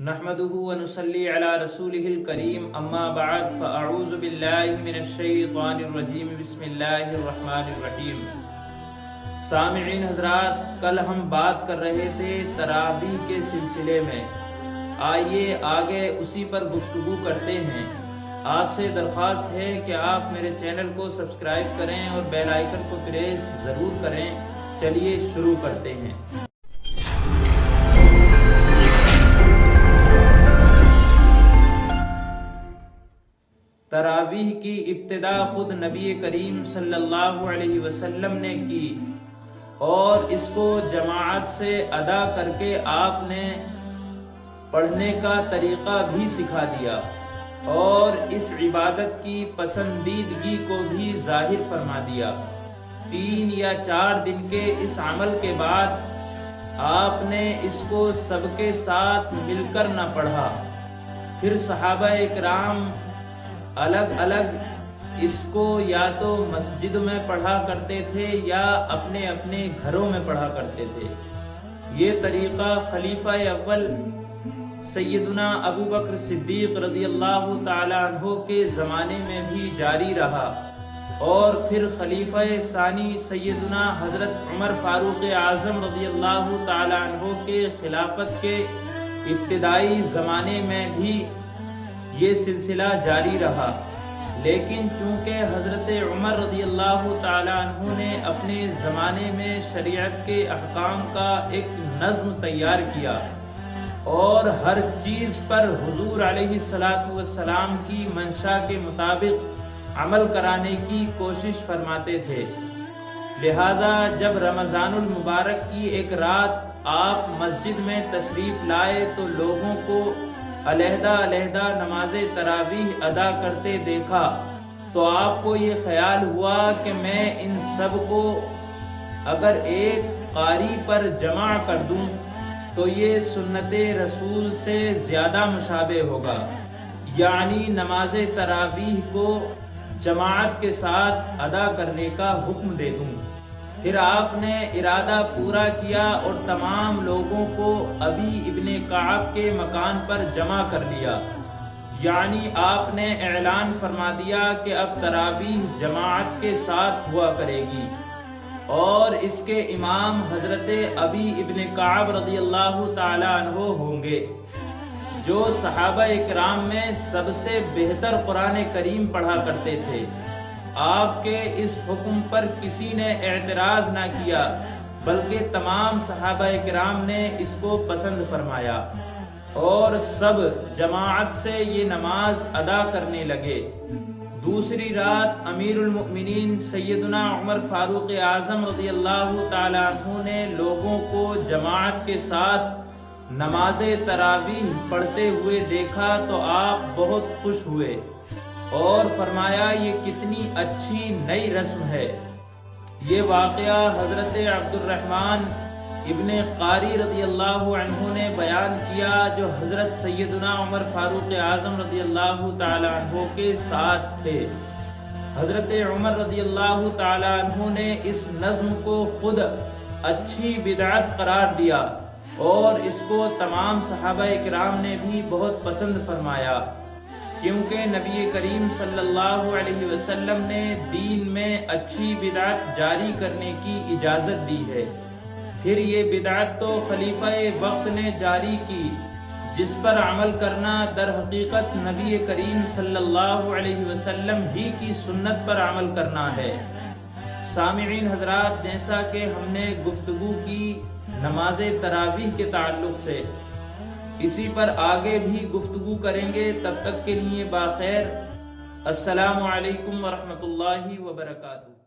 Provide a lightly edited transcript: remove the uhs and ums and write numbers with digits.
نحمده ونصلي على رسوله الكريم اما بعد فاعوذ بالله من الشیطان الرجیم بسم اللہ الرحمن الرحیم۔ سامعین حضرات، کل ہم بات کر رہے تھے تراویح کے سلسلے میں، آئیے آگے اسی پر گفتگو کرتے ہیں۔ آپ سے درخواست ہے کہ آپ میرے چینل کو سبسکرائب کریں اور بیل آئیکن کو پریس ضرور کریں۔ چلیے شروع کرتے ہیں۔ تراویح کی ابتدا خود نبی کریم صلی اللہ علیہ وسلم نے کی اور اس کو جماعت سے ادا کر کے آپ نے پڑھنے کا طریقہ بھی سکھا دیا اور اس عبادت کی پسندیدگی کو بھی ظاہر فرما دیا۔ 3 یا 4 دن کے اس عمل کے بعد آپ نے اس کو سب کے ساتھ مل کر نہ پڑھا، پھر صحابہ اکرام الگ الگ اس کو یا تو مسجد میں پڑھا کرتے تھے یا اپنے اپنے گھروں میں پڑھا کرتے تھے۔ یہ طریقہ خلیفہ اول سیدنا ابو بکر صدیق رضی اللہ تعالی عنہ کے زمانے میں بھی جاری رہا اور پھر خلیفہ ثانی سیدنا حضرت عمر فاروق اعظم رضی اللہ تعالی عنہ کے خلافت کے ابتدائی زمانے میں بھی یہ سلسلہ جاری رہا، لیکن چونکہ حضرت عمر رضی اللہ تعالی عنہ نے اپنے زمانے میں شریعت کے احکام کا ایک نظم تیار کیا اور ہر چیز پر حضور علیہ السلام کی منشا کے مطابق عمل کرانے کی کوشش فرماتے تھے، لہذا جب رمضان المبارک کی ایک رات آپ مسجد میں تشریف لائے تو لوگوں کو علیحدہ علیحدہ نماز تراویح ادا کرتے دیکھا تو آپ کو یہ خیال ہوا کہ میں ان سب کو اگر ایک قاری پر جمع کر دوں تو یہ سنت رسول سے زیادہ مشابہ ہوگا، یعنی نماز تراویح کو جماعت کے ساتھ ادا کرنے کا حکم دے دوں۔ پھر آپ نے ارادہ پورا کیا اور تمام لوگوں کو ابی ابن کعب کے مکان پر جمع کر لیا، یعنی آپ نے اعلان فرما دیا کہ اب تراویح جماعت کے ساتھ ہوا کرے گی اور اس کے امام حضرت ابی ابن کعب رضی اللہ تعالی عنہ ہوں گے، جو صحابہ اکرام میں سب سے بہتر قرآن کریم پڑھا کرتے تھے۔ آپ کے اس حکم پر کسی نے اعتراض نہ کیا، بلکہ تمام صحابہ کرام نے اس کو پسند فرمایا اور سب جماعت سے یہ نماز ادا کرنے لگے۔ دوسری رات امیر المؤمنین سیدنا عمر فاروق اعظم رضی اللہ تعالی عنہ نے لوگوں کو جماعت کے ساتھ نماز تراویح پڑھتے ہوئے دیکھا تو آپ بہت خوش ہوئے اور فرمایا یہ کتنی اچھی نئی رسم ہے۔ یہ واقعہ حضرت عبد الرحمن ابن قاری رضی اللہ عنہ نے بیان کیا، جو حضرت سیدنا عمر فاروق اعظم رضی اللہ تعالی عنہ کے ساتھ تھے۔ حضرت عمر رضی اللہ تعالی عنہ نے اس نظم کو خود اچھی بدعت قرار دیا اور اس کو تمام صحابہ اکرام نے بھی بہت پسند فرمایا، کیونکہ نبی کریم صلی اللہ علیہ وسلم نے دین میں اچھی بدعت جاری کرنے کی اجازت دی ہے۔ پھر یہ بدعت تو خلیفہ وقت نے جاری کی، جس پر عمل کرنا در حقیقت نبی کریم صلی اللہ علیہ وسلم ہی کی سنت پر عمل کرنا ہے۔ سامعین حضرات، جیسا کہ ہم نے گفتگو کی نماز تراویح کے تعلق سے، اسی پر آگے بھی گفتگو کریں گے۔ تب تک کے لیے باخیر، السلام علیکم ورحمۃ اللہ وبرکاتہ۔